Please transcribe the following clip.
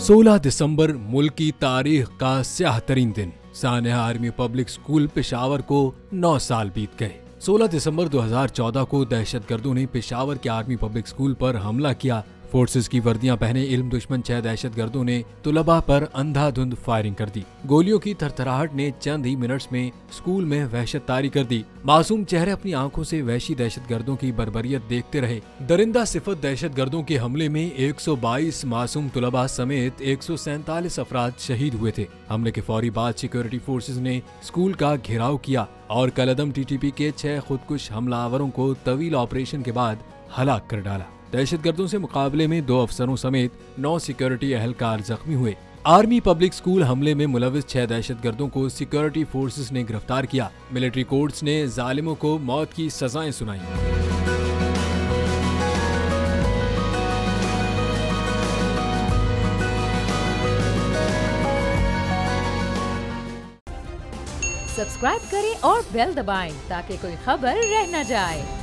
16 दिसंबर मुल्क की तारीख का स्याह तरीन दिन। Sania army public school Peshawar को 9 साल बीत गए। 16 दिसंबर 2014 को दहशतगर्दों ने पेशावर के आर्मी पब्लिक स्कूल पर हमला किया। फोर्सेस की वर्दियां पहने इल्म दुश्मन 6 दहशतगर्दों ने तुलबा पर अंधाधुंध फायरिंग कर दी। गोलियों की थरथराहट ने चंद ही मिनट्स में स्कूल में वहशत तारी कर दी। मासूम चेहरे अपनी आंखों से वहशी दहशतगर्दों की बर्बरियत देखते रहे। दरिंदा सिफत दहशतगर्दों के हमले में 122 मासूम तुलबा समेत 147 अफराद शहीद हुए थे। हमले के फौरी बाद सिक्योरिटी फोर्सेस ने स्कूल का घेराव किया और कलअदम टीटीपी के 6 खुदकुश हमलावरों को तवील ऑपरेशन के बाद हलाक कर डाला। दहशतगर्दों से मुकाबले में 2 अफसरों समेत 9 सिक्योरिटी अहलकार जख्मी हुए। आर्मी पब्लिक स्कूल हमले में मुलविस 6 दहशतगर्दों को सिक्योरिटी फोर्सेस ने गिरफ्तार किया। मिलिट्री कोर्ट्स ने जालिमों को मौत की सजाएं सुनाई। सब्सक्राइब करें और बेल दबाएं ताकि कोई खबर रह न जाए।